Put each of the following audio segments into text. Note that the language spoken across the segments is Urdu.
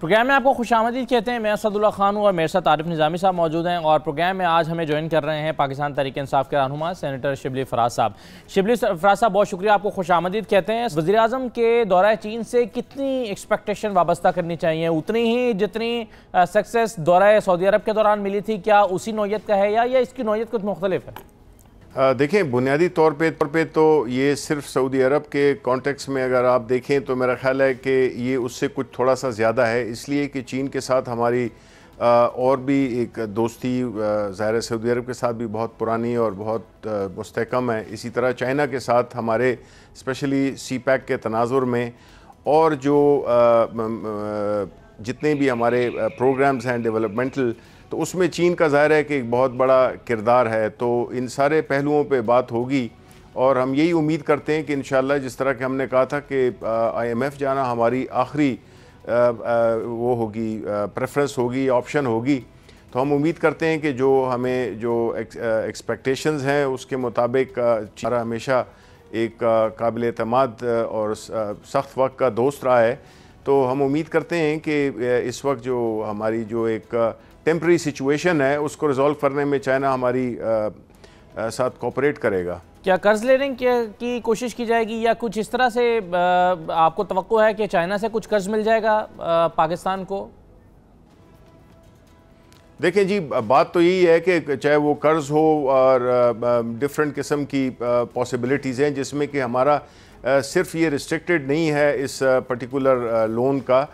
پروگرام میں آپ کو خوش آمدید کہتے ہیں. میں اسد اللہ خان ہوں اور میرے ساتھ عارف نظامی صاحب موجود ہیں, اور پروگرام میں آج ہمیں جوائن کر رہے ہیں پاکستان تحریک انصاف کے رہنما سینیٹر شبلی فراز صاحب. شبلی فراز صاحب بہت شکریہ, آپ کو خوش آمدید کہتے ہیں. وزیر اعظم کے دورہ چین سے کتنی ایکسپیکٹیشن وابستہ کرنی چاہیے؟ اتنی ہی جتنی سکسیس دورہ سعودی عرب کے دوران ملی تھی, کیا اسی نوعیت کا ہے یا اس کی نوعیت کچھ مختلف ہے؟ دیکھیں, بنیادی طور پہ تو یہ صرف سعودی عرب کے کانٹیکس میں اگر آپ دیکھیں تو میرا خیال ہے کہ یہ اس سے کچھ تھوڑا سا زیادہ ہے, اس لیے کہ چین کے ساتھ ہماری اور بھی ایک دوستی ظاہر سعودی عرب کے ساتھ بھی بہت پرانی اور بہت مستحکم ہے. اسی طرح چائنا کے ساتھ ہمارے اسپیشلی سی پیک کے تناظر میں اور جو جتنے بھی ہمارے پروگرامز ہیں ڈیولپمنٹل, تو اس میں چین کا ظاہر ہے کہ ایک بہت بڑا کردار ہے. تو ان سارے پہلوؤں پہ بات ہوگی اور ہم یہی امید کرتے ہیں کہ انشاءاللہ جس طرح کہ ہم نے کہا تھا کہ آئی ایم ایف جانا ہماری آخری وہ ہوگی, پریفرنس ہوگی, آپشن ہوگی, تو ہم امید کرتے ہیں کہ جو ہمیں جو ایکسپیکٹیشنز ہیں اس کے مطابق ہمارا ہمیشہ ایک قابل اعتماد اور سخت وقت کا دوست رہا ہے. تو ہم امید کرتے ہیں کہ اس وقت جو ہماری جو ایک ٹیمپرری سچویشن ہے اس کو ریزالو کرنے میں چائنا ہماری ساتھ کوپریٹ کرے گا. کیا قرض لینے کی کوشش کی جائے گی یا کچھ اس طرح سے آپ کو توقع ہے کہ چائنا سے کچھ قرض مل جائے گا پاکستان کو؟ دیکھیں جی, بات تو یہی ہے کہ چاہے وہ قرض ہو اور ڈفرینٹ قسم کی پاسبلٹیز ہیں جس میں کہ ہمارا صرف یہ ریسٹرکٹڈ نہیں ہے اس پرٹیکولر لون کا.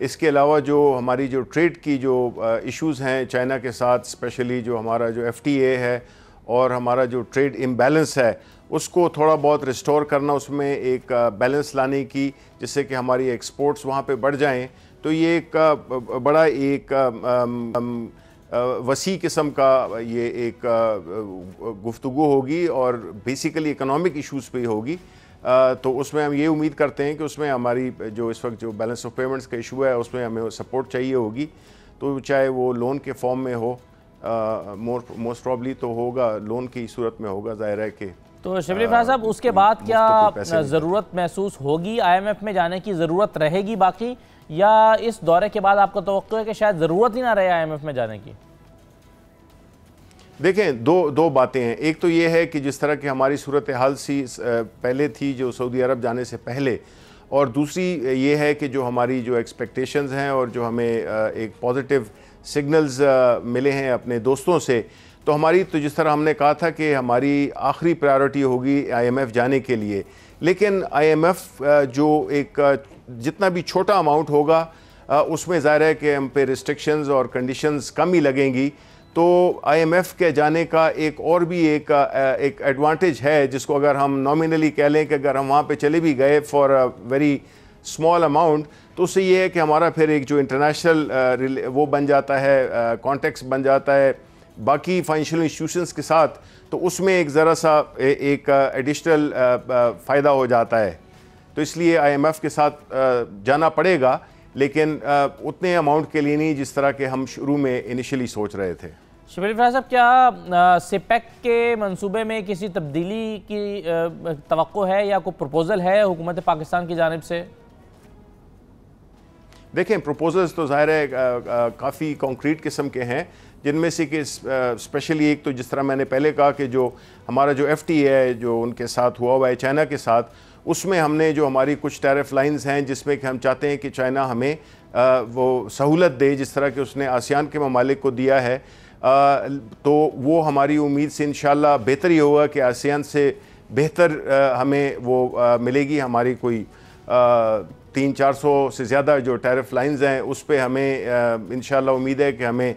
اس کے علاوہ جو ہماری جو ٹریڈ کی جو ایشوز ہیں چائنا کے ساتھ, اسپیشلی جو ہمارا جو ایف ٹی اے ہے اور ہمارا جو ٹریڈ امبیلنس ہے اس کو تھوڑا بہت ریسٹور کرنا, اس میں ایک بیلنس لانے کی جس سے کہ ہماری ایکسپورٹس وہاں پہ بڑھ جائیں, تو یہ ایک بڑا ایک وسیع قسم کا یہ ایک گفتگو ہوگی اور بیسیکلی اکنامک ایشوز پہ ہوگی. تو اس میں ہم یہ امید کرتے ہیں کہ اس میں ہماری جو اس وقت جو بیلنس آف پیمنٹس کا ایشو ہے اس میں ہمیں سپورٹ چاہیے ہوگی, تو چاہے وہ لون کے فارم میں ہو, موسٹ پرابلی تو ہوگا, لون کی صورت میں ہوگا ظاہر ہے کہ. تو شبلی فراز صاحب, اس کے بعد کیا ضرورت محسوس ہوگی, آئی ایم ایف میں جانے کی ضرورت رہے گی باقی, یا اس دورے کے بعد آپ کو توقع ہے کہ شاید ضرورت ہی نہ رہے آئی ایم ایف میں جانے کی؟ دیکھیں, دو باتیں ہیں. ایک تو یہ ہے کہ جس طرح کہ ہماری صورتحال سی پہلے تھی جو سعودی عرب جانے سے پہلے, اور دوسری یہ ہے کہ جو ہماری جو ایکسپیکٹیشنز ہیں اور جو ہمیں ایک پازیٹیو سگنلز ملے ہیں اپنے دوستوں سے, تو ہماری تو جس طرح ہم نے کہا تھا کہ ہماری آخری پرائیورٹی ہوگی آئی ایم ایف جانے کے لیے. لیکن آئی ایم ایف جو ایک جتنا بھی چھوٹا اماؤنٹ ہوگا اس میں ظاہر ہے کہ ہم پہ ریسٹرکشنز اور کنڈیشنز کم ہی لگیں گی. تو آئی ایم ایف کے جانے کا ایک اور بھی ایک ایڈوانٹیج ہے جس کو اگر ہم نامینلی کہہ لیں کہ اگر ہم وہاں پہ چلے بھی گئے فار ویری اسمال اماؤنٹ, تو اس سے یہ ہے کہ ہمارا پھر ایک جو انٹرنیشنل وہ بن جاتا ہے, کانٹیکس بن جاتا ہے باقی فائنینشیل انسٹیٹیوشنز کے ساتھ, تو اس میں ایک ذرا سا ایک ایڈیشنل فائدہ ہو جاتا ہے. تو اس لیے آئی ایم ایف کے ساتھ جانا پڑے گا, لیکن اتنے اماؤنٹ کے لیے نہیں جس طرح کہ ہم شروع میں انیشلی سوچ رہے تھے. شبلی فراز صاحب, کیا سیپیک کے منصوبے میں کسی تبدیلی کی توقع ہے یا کوئی پروپوزل ہے حکومت پاکستان کی جانب سے؟ دیکھیں, پروپوزلز تو ظاہر ہے کافی کانکریٹ قسم کے ہیں, جن میں سے کہ اسپیشلی ایک تو جس طرح میں نے پہلے کہا کہ جو ہمارا جو ایف ٹی ہے جو ان کے ساتھ ہوا ہوا ہے چائنا کے ساتھ, اس میں ہم نے جو ہماری کچھ ٹیرف لائنز ہیں جس میں کہ ہم چاہتے ہیں کہ چائنا ہمیں وہ سہولت دے جس طرح کہ اس نے آسیان کے ممالک کو دیا ہے, تو وہ ہماری امید سے انشاءاللہ بہتر ہی ہوگا کہ آسیان سے بہتر ہمیں وہ ملے گی. ہماری کوئی 300-400 سے زیادہ جو ٹیرف لائنز ہیں اس پہ ہمیں انشاءاللہ امید ہے کہ ہمیں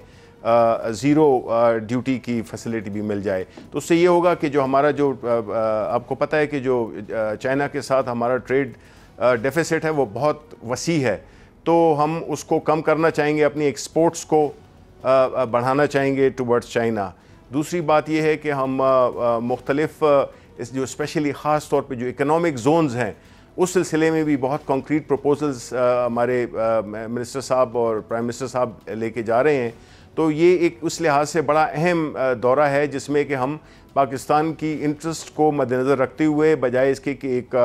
زیرو ڈیوٹی کی فیسلٹی بھی مل جائے. تو اس سے یہ ہوگا کہ جو ہمارا جو آپ کو پتہ ہے کہ جو چائنا کے ساتھ ہمارا ٹریڈ ڈیفیسٹ ہے وہ بہت وسیع ہے, تو ہم اس کو کم کرنا چاہیں گے, اپنی ایکسپورٹس کو بڑھانا چاہیں گے ٹورڈز چائنا. دوسری بات یہ ہے کہ ہم مختلف جو اسپیشلی خاص طور پہ جو اکنامک زونز ہیں اس سلسلے میں بھی بہت کانکریٹ پروپوزلز ہمارے منسٹر صاحب اور پرائم منسٹر صاحب لے کے جا رہے ہیں. تو یہ ایک اس لحاظ سے بڑا اہم دورہ ہے جس میں کہ ہم پاکستان کی انٹرسٹ کو مد نظر رکھتے ہوئے بجائے اس کے کہ ایک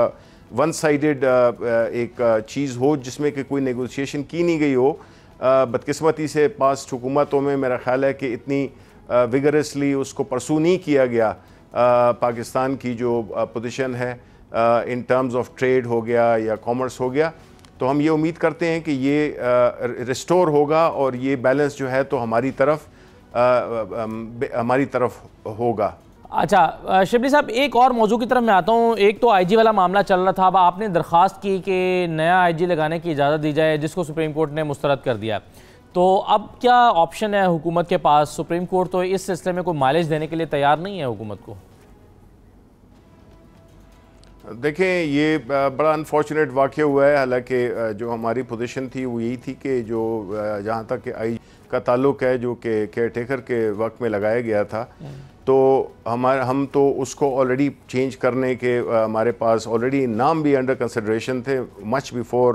ون سائیڈڈ ایک چیز ہو جس میں کہ کوئی نیگوسیشن کی نہیں گئی ہو. بدقسمتی سے پاسٹ حکومتوں میں میرا خیال ہے کہ اتنی ویگرسلی اس کو پرسو نہیں کیا گیا. پاکستان کی جو پوزیشن ہے ان ٹرمز آف ٹریڈ ہو گیا یا کامرس ہو گیا, تو ہم یہ امید کرتے ہیں کہ یہ ریسٹور ہوگا اور یہ بیلنس جو ہے تو ہماری طرف ہوگا. اچھا شبلی صاحب, ایک اور موضوع کی طرف میں آتا ہوں. ایک تو آئی جی والا معاملہ چل رہا تھا, اب آپ نے درخواست کی کہ نیا آئی جی لگانے کی اجازت دی جائے, جس کو سپریم کورٹ نے مسترد کر دیا. تو اب کیا آپشن ہے حکومت کے پاس؟ سپریم کورٹ تو اس سلسلے میں کوئی مائلیج دینے کے لیے تیار نہیں ہے حکومت کو. دیکھیں, یہ بڑا انفارچونیٹ واقعہ ہوا ہے. حالانکہ جو ہماری پوزیشن تھی وہ یہی تھی کہ جو جہاں تک کہ آئی کا تعلق ہے جو کہ کیئر ٹیکر کے وقت میں لگایا گیا تھا, تو ہم تو اس کو آلریڈی چینج کرنے کے ہمارے پاس آلریڈی نام بھی انڈر کنسیڈریشن تھے much before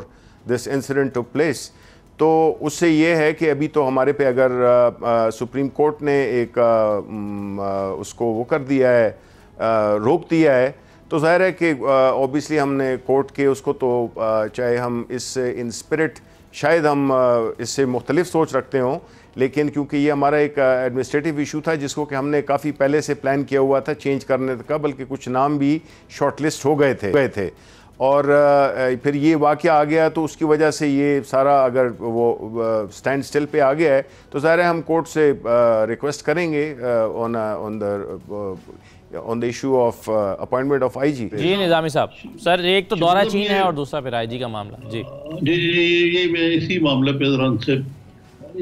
this incident took place. تو اس سے یہ ہے کہ ابھی تو ہمارے پہ اگر سپریم کورٹ نے ایک اس کو وہ کر دیا ہے, روک دیا ہے, تو ظاہر ہے کہ اوبیسلی ہم نے کورٹ کے اس کو تو چاہے ہم اس سے ان اسپرٹ شاید ہم اس سے مختلف سوچ رکھتے ہوں, لیکن کیونکہ یہ ہمارا ایک ایڈمنسٹریٹو ایشو تھا جس کو کہ ہم نے کافی پہلے سے پلان کیا ہوا تھا چینج کرنے کا, بلکہ کچھ نام بھی شارٹ لسٹ ہو گئے تھے, اور پھر یہ واقعہ آ گیا تو اس کی وجہ سے یہ سارا اگر وہ سٹینڈ سٹل پہ آ گیا ہے تو ظاہر ہے ہم کورٹ سے ریکویسٹ کریں گے on the issue of appointment of IG. جی نظامی صاحب, سر ایک تو دورہ چین ہے اور دوسرا پھر آئی جی کا معاملہ. جی یہ میں اسی معاملے پہ ذرا سے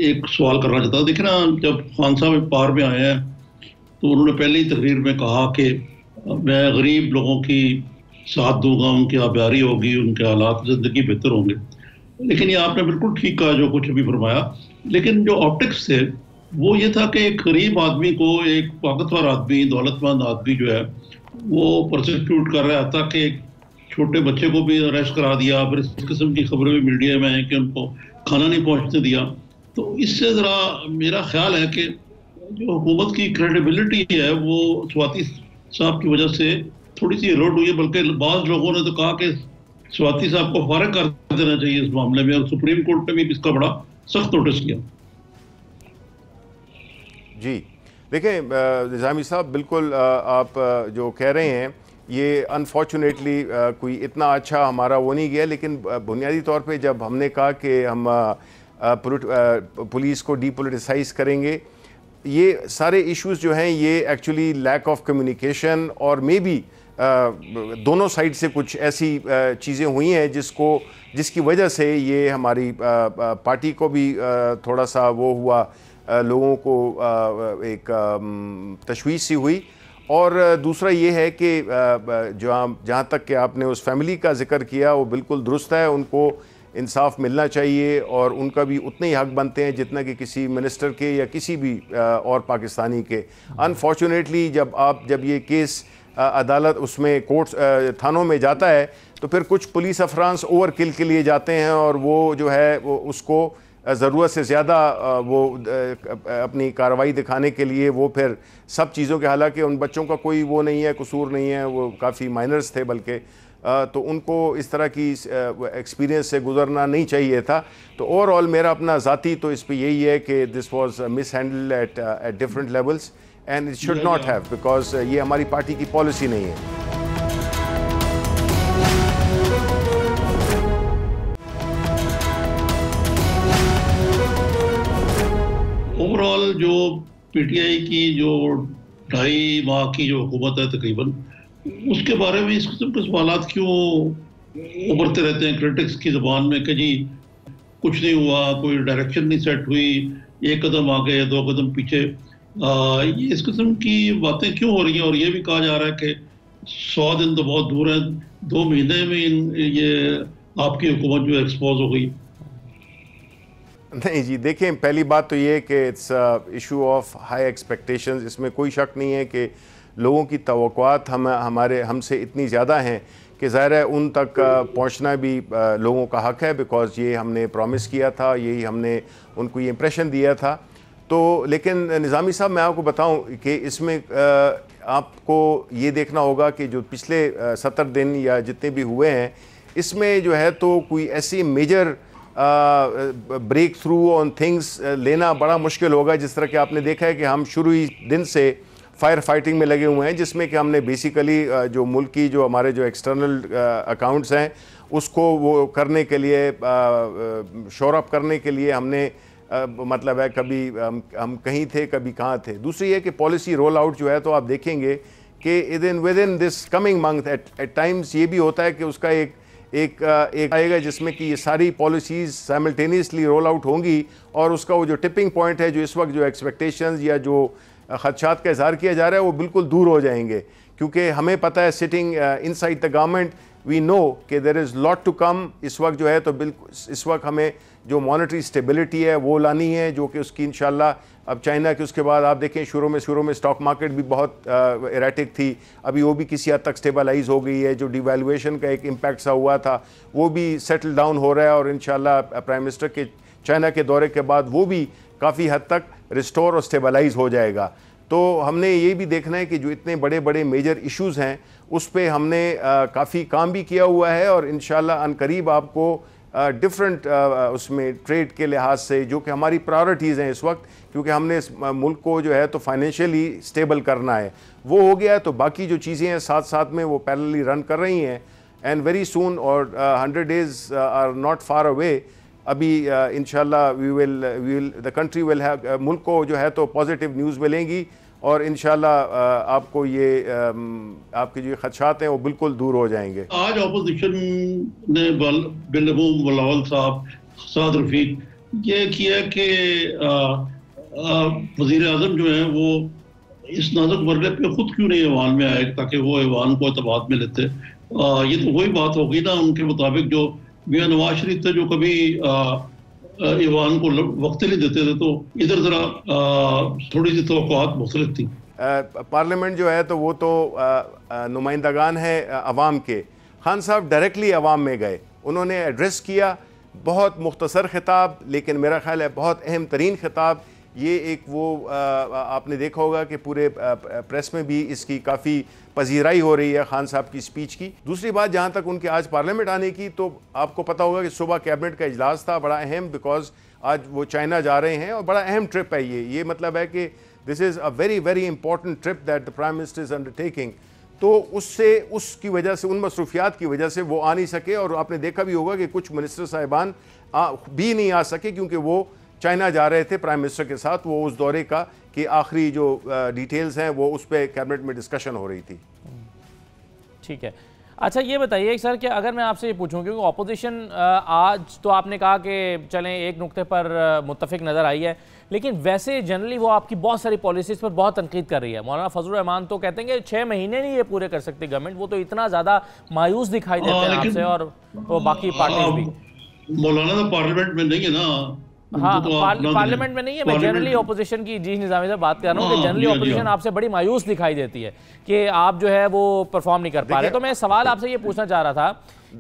ایک سوال کرنا چاہتا ہوں. دیکھیں نا, جب خان صاحب پار میں آئے ہیں تو انہوں نے پہلی تقریر میں کہا کہ میں غریب لوگوں کی ساتھ دوں گا, ان کی آبیاری ہوگی, ان کے حالات زندگی بہتر ہوں گے. لیکن یہ آپ نے بالکل ٹھیک کہا جو کچھ بھی فرمایا, لیکن جو آپٹکس تھے وہ یہ تھا کہ ایک غریب آدمی کو ایک طاقتور آدمی, دولت مند آدمی جو ہے وہ پرسیکیوٹ کر رہا تھا کہ ایک چھوٹے بچے کو بھی اریسٹ کرا دیا. پھر اس قسم کی خبریں بھی میڈیا میں ہیں کہ ان کو کھانا نہیں پہنچنے دیا. تو اس سے ذرا میرا خیال ہے کہ جو حکومت کی کریڈیبلٹی ہے وہ سواتی صاحب کی وجہ سے تھوڑی سی ایروڈ ہوئی ہے. بلکہ بعض لوگوں نے تو کہا کہ سواتی صاحب کو فارغ کر دینا چاہیے اس معاملے میں, اور سپریم کورٹ نے بھی اس کا بڑا سخت نوٹس کیا. جی دیکھیں نظامی صاحب, بالکل آپ جو کہہ رہے ہیں یہ انفارچونیٹلی کوئی اتنا اچھا ہمارا وہ نہیں گیا, لیکن بنیادی طور پہ جب ہم نے کہا کہ ہم پولیس کو ڈی پولیٹیسائز کریں گے, یہ سارے ایشوز جو ہیں یہ ایکچولی لیک آف کمیونیکیشن اور مے بی دونوں سائڈ سے کچھ ایسی چیزیں ہوئی ہیں جس کی وجہ سے یہ ہماری پارٹی کو بھی تھوڑا سا وہ ہوا, لوگوں کو ایک تشویش سی ہوئی. اور دوسرا یہ ہے کہ جہاں تک کہ آپ نے اس فیملی کا ذکر کیا وہ بالکل درست ہے, ان کو انصاف ملنا چاہیے اور ان کا بھی اتنے ہی حق بنتے ہیں جتنا کہ کسی منسٹر کے یا کسی بھی اور پاکستانی کے. انفارچونیٹلی جب یہ کیس عدالت اس میں کورٹس تھانوں میں جاتا ہے تو پھر کچھ پولیس افرانس اوور کل کے لیے جاتے ہیں, اور وہ جو ہے وہ اس کو ضرورت سے زیادہ وہ اپنی کارروائی دکھانے کے لیے وہ پھر سب چیزوں کے, حالانکہ ان بچوں کا کوئی وہ نہیں ہے, قصور نہیں ہے, وہ کافی مائنرز تھے بلکہ, تو ان کو اس طرح کی ایکسپیرینس سے گزرنا نہیں چاہیے تھا. تو اوور آل میرا اپنا ذاتی تو اس پہ یہی ہے کہ this was mishandle at different levels and it should not have, because یہ ہماری پارٹی کی پالیسی نہیں ہے. اوور آل جو پی ٹی آئی کی جو 2.5 ماہ کی جو حکومت ہے تقریباً, اس کے بارے میں اس قسم کے سوالات کیوں ابھرتے رہتے ہیں کرٹکس کی زبان میں کہ جی کچھ نہیں ہوا, کوئی ڈائریکشن نہیں سیٹ ہوئی, 1 قدم آگے 2 قدم پیچھے, یہ اس قسم کی باتیں کیوں ہو رہی ہیں؟ اور یہ بھی کہا جا رہا ہے کہ 100 دن تو بہت دور ہیں, 2 مہینے میں یہ آپ کی حکومت جو ایکسپوز ہو گئی. نہیں جی دیکھیں, پہلی بات تو یہ کہ it's issue of high expectations. اس میں کوئی شک نہیں ہے کہ لوگوں کی توقعات ہم سے اتنی زیادہ ہیں کہ ظاہر ہے ان تک پہنچنا بھی لوگوں کا حق ہے, بیکاز یہ ہم نے پرومس کیا تھا, یہی ہم نے ان کو یہ امپریشن دیا تھا. تو لیکن نظامی صاحب میں آپ کو بتاؤں کہ اس میں آپ کو یہ دیکھنا ہوگا کہ جو پچھلے 70 دن یا جتنے بھی ہوئے ہیں اس میں جو ہے تو کوئی ایسی major breakthrough on things لینا بڑا مشکل ہوگا. جس طرح کہ آپ نے دیکھا ہے کہ ہم شروعی دن سے فائر فائٹنگ میں لگے ہوئے ہیں, جس میں کہ ہم نے بیسیکلی جو ملک کی جو ہمارے جو ایکسٹرنل اکاؤنٹس ہیں اس کو وہ کرنے کے لیے شور اپ کرنے کے لیے ہم نے مطلب ہے کبھی ہم کہیں تھے کبھی کہاں تھے. دوسری ہے کہ پالیسی رول آؤٹ جو ہے تو آپ دیکھیں گے کہ within this coming month at times یہ بھی ہوتا ہے کہ اس کا ایک آئے گا جس میں کہ یہ ساری پالیسیز سائملٹینیسلی رول آؤٹ ہوں گی, اور اس کا وہ جو ٹپنگ پوائنٹ ہے جو اس وقت جو ایکسپیکٹیشنز یا جو خدشات کا اظہار کیا جا رہا ہے وہ بالکل دور ہو جائیں گے. کیونکہ ہمیں پتہ ہے sitting inside the government we know کہ there is lot to come. اس وقت جو ہے تو بالکل اس وقت ہمیں جو مانیٹری اسٹیبلٹی ہے وہ لانی ہے, جو کہ اس کی انشاءاللہ اب چائنا کے اس کے بعد آپ دیکھیں شروع میں اسٹاک مارکیٹ بھی بہت ایریٹک تھی, ابھی وہ بھی کسی حد تک اسٹیبلائز ہو گئی ہے. جو ڈیویلویشن کا ایک امپیکٹ سا ہوا تھا وہ بھی سیٹل ڈاؤن ہو رہا ہے, اور انشاءاللہ پرائم منسٹر کے چائنا کے دورے کے بعد وہ بھی کافی حد تک ریسٹور اور اسٹیبلائز ہو جائے گا. تو ہم نے یہ بھی دیکھنا ہے کہ جو اتنے بڑے بڑے میجر ایشوز ہیں اس پہ ہم نے کافی کام بھی کیا ہوا ہے, اور انشاءاللہ ان قریب آپ کو ڈفرینٹ اس میں ٹریڈ کے لحاظ سے جو کہ ہماری پرائورٹیز ہیں اس وقت, کیونکہ ہم نے اس ملک کو جو ہے تو فائنینشلی اسٹیبل کرنا ہے, وہ ہو گیا ہے. تو باقی جو چیزیں ہیں ساتھ ساتھ میں وہ پیرللی رن کر رہی ہیں, اینڈ ویری سون اور 100 days are not far away. ابھی انشاءاللہ دا کنٹری ول ہیو, ملک کو جو ہے تو پازیٹیو نیوز ملیں گی, اور انشاءاللہ آپ کو یہ آپ کے جو خدشات ہیں وہ بالکل دور ہو جائیں گے. آج اپوزیشن نے بالعموم بلاول صاحب, سعد رفیق یہ کیا کہ وزیر اعظم جو ہیں وہ اس نازک مرحلے پہ خود کیوں نہیں ایوان میں آئے تاکہ وہ ایوان کو اعتماد میں لیتے. یہ تو وہی بات ہوگی نا ان کے مطابق جو میاں نواز شریف تھے جو کبھی ایوان کو وقت نہیں دیتے تھے, تو ادھر ذرا تھوڑی سی توقعات مختلف تھی. پارلیمنٹ جو ہے تو وہ تو نمائندگان ہیں عوام کے. خان صاحب ڈائریکٹلی عوام میں گئے, انہوں نے ایڈریس کیا, بہت مختصر خطاب لیکن میرا خیال ہے بہت اہم ترین خطاب. یہ ایک وہ آپ نے دیکھا ہوگا کہ پورے پریس میں بھی اس کی کافی پذیرائی ہو رہی ہے خان صاحب کی اسپیچ کی. دوسری بات جہاں تک ان کے آج پارلیمنٹ آنے کی, تو آپ کو پتہ ہوگا کہ صبح کیبنٹ کا اجلاس تھا بڑا اہم, بیکاز آج وہ چائنا جا رہے ہیں اور بڑا اہم ٹرپ ہے یہ مطلب ہے کہ this is a very very important trip that the prime minister is undertaking. تو اس کی وجہ سے ان مصروفیات کی وجہ سے وہ آ نہیں سکے, اور آپ نے دیکھا بھی ہوگا کہ کچھ منسٹر صاحبان بھی نہیں آ سکے کیونکہ وہ چائنا جا رہے تھے پرائم منسٹر کے ساتھ. وہ اس دورے کا کہ آخری جو ڈیٹیلز ہیں وہ اس پہ کیبنٹ میں ڈسکشن ہو رہی تھی. ٹھیک ہے. اچھا یہ بتائیے سر کہ اگر میں آپ سے یہ پوچھوں, کیونکہ اپوزیشن آج تو آپ نے کہا کہ چلیں ایک نقطے پر متفق نظر آئی ہے, لیکن ویسے جنرلی وہ آپ کی بہت ساری پالیسیز پر بہت تنقید کر رہی ہے. مولانا فضل الرحمان تو کہتے ہیں کہ 6 مہینے نہیں یہ پورے کر سکتی گورنمنٹ, وہ تو اتنا زیادہ مایوس دکھائی دیتے ہیں آپ سے, اور وہ باقی پارٹیز بھی. مولانا تو پارلیمنٹ میں نہیں ہے نا. ہاں پارلیمنٹ میں نہیں ہے, میں جنرلی اپوزیشن کی جی نظامی سے بات کر رہا ہوں کہ جنرلی اپوزیشن آپ سے بڑی مایوس دکھائی دیتی ہے کہ آپ جو ہے وہ پرفارم نہیں کر پا رہے. تو میں سوال آپ سے یہ پوچھنا چاہ رہا تھا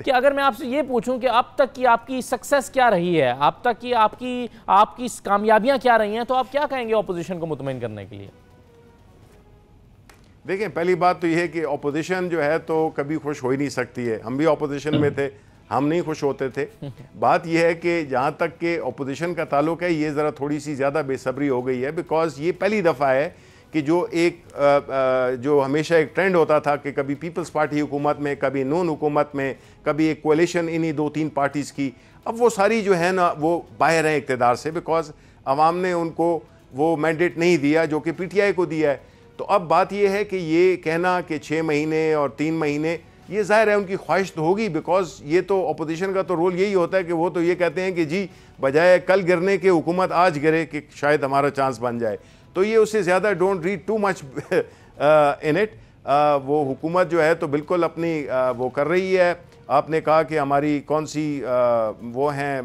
کہ اگر میں آپ سے یہ پوچھوں کہ اب تک کی آپ کی سکسیس کیا رہی ہے, اب تک کی آپ کی کامیابیاں کیا رہی ہیں, تو آپ کیا کہیں گے اپوزیشن کو مطمئن کرنے کے لیے؟ دیکھیں پہلی بات تو یہ ہے کہ اپوزیشن جو ہے تو کبھی خوش ہو ہی نہیں سکتی ہے. ہم بھی اپوزیشن میں تھے, ہم نہیں خوش ہوتے تھے. بات یہ ہے کہ جہاں تک کہ اپوزیشن کا تعلق ہے یہ ذرا تھوڑی سی زیادہ بے صبری ہو گئی ہے, بیکاز یہ پہلی دفعہ ہے کہ جو ہمیشہ ایک ٹرینڈ ہوتا تھا کہ کبھی پیپلز پارٹی حکومت میں, کبھی نون حکومت میں, کبھی ایک کولیشن انہی 2-3 پارٹیز کی, اب وہ ساری جو ہے نا وہ باہر ہیں اقتدار سے, بیکاز عوام نے ان کو وہ مینڈیٹ نہیں دیا جو کہ پی ٹی آئی کو دیا ہے. تو اب بات یہ ہے کہ یہ کہنا کہ 6 مہینے اور 3 مہینے, یہ ظاہر ہے ان کی خواہش تو ہوگی, بیکاز یہ تو اپوزیشن کا تو رول یہی ہوتا ہے کہ وہ تو یہ کہتے ہیں کہ جی بجائے کل گرنے کے حکومت آج گرے کہ شاید ہمارا چانس بن جائے. تو یہ اس سے زیادہ don't read too much in it. وہ حکومت جو ہے تو بالکل اپنی وہ کر رہی ہے. آپ نے کہا کہ ہماری کون سی وہ ہیں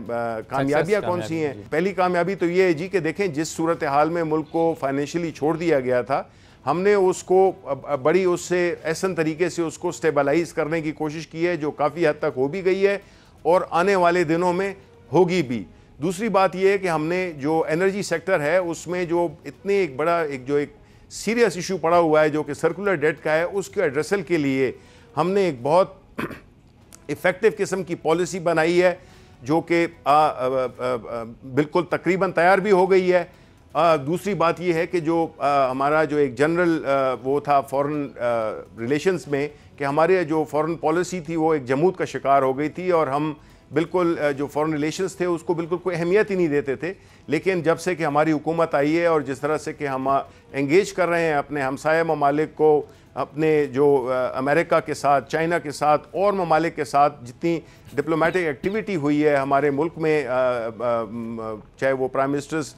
کامیابیاں کون سی ہیں. پہلی کامیابی تو یہ ہے جی کہ دیکھیں جس صورتحال میں ملک کو فائنینشلی چھوڑ دیا گیا تھا, ہم نے اس کو بڑی اس سے احسن طریقے سے اس کو سٹیبلائز کرنے کی کوشش کی ہے, جو کافی حد تک ہو بھی گئی ہے اور آنے والے دنوں میں ہوگی بھی. دوسری بات یہ ہے کہ ہم نے جو انرجی سیکٹر ہے اس میں جو اتنے ایک بڑا ایک سیریس ایشو پڑا ہوا ہے جو کہ سرکولر ڈیٹ کا ہے، اس کے ایڈریسل کے لیے ہم نے ایک بہت افیکٹو قسم کی پالیسی بنائی ہے جو کہ بالکل تقریباً تیار بھی ہو گئی ہے۔ دوسری بات یہ ہے کہ جو ہمارا جو ایک جنرل وہ تھا فورن ریلیشنز میں کہ ہمارے جو فورن پالیسی تھی وہ ایک جمود کا شکار ہو گئی تھی، اور ہم بالکل جو فورن ریلیشنز تھے اس کو بالکل کوئی اہمیت ہی نہیں دیتے تھے۔ لیکن جب سے کہ ہماری حکومت آئی ہے اور جس طرح سے کہ ہم انگیج کر رہے ہیں اپنے ہمسایہ ممالک کو، اپنے جو امریکہ کے ساتھ، چائنا کے ساتھ اور ممالک کے ساتھ جتنی ڈپلومیٹک ایکٹیویٹی ہوئی ہے ہمارے ملک میں، چاہے وہ پرائم منسٹرز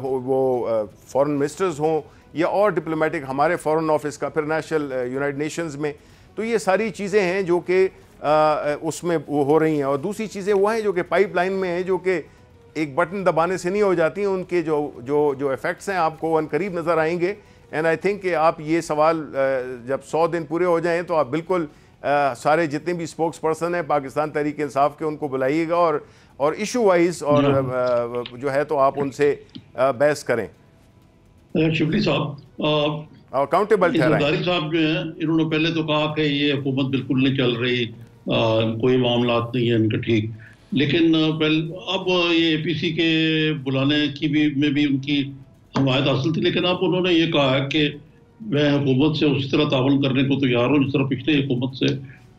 وہ فورن منسٹرز ہوں یا اور ڈپلومیٹک ہمارے فورن آفس کا، پھر نیشنل یونائٹڈ نیشنز میں، تو یہ ساری چیزیں ہیں جو کہ اس میں وہ ہو رہی ہیں۔ اور دوسری چیزیں وہ ہیں جو کہ پائپ لائن میں ہیں، جو کہ ایک بٹن دبانے سے نہیں ہو جاتی ہیں، ان کے جو ایفیکٹس ہیں آپ کو عنقریب نظر آئیں گے۔ اینڈ آئی تھنک کہ آپ یہ سوال جب 100 دن پورے ہو جائیں تو آپ بالکل سارے جتنے بھی اسپوکس پرسن ہیں پاکستان تحریک انصاف کے ان کو بلائیے گا اور ایشو وائز اور جو ہے تو آپ ان سے بحث کریں۔ شبلی صاحب اکاؤنٹیبل ٹھہرائیں۔ زرداری صاحب جو ہیں انہوں نے پہلے تو کہا کہ یہ حکومت بالکل نہیں چل رہی، کوئی معاملات نہیں ہیں ان کے ٹھیک، لیکن اب یہ اے پی سی کے بلانے کی میں بھی ان کی حمایت حاصل تھی، لیکن اب انہوں نے یہ کہا ہے کہ میں حکومت سے اسی طرح تعاون کرنے کو تیار ہوں جس طرح پچھلے حکومت سے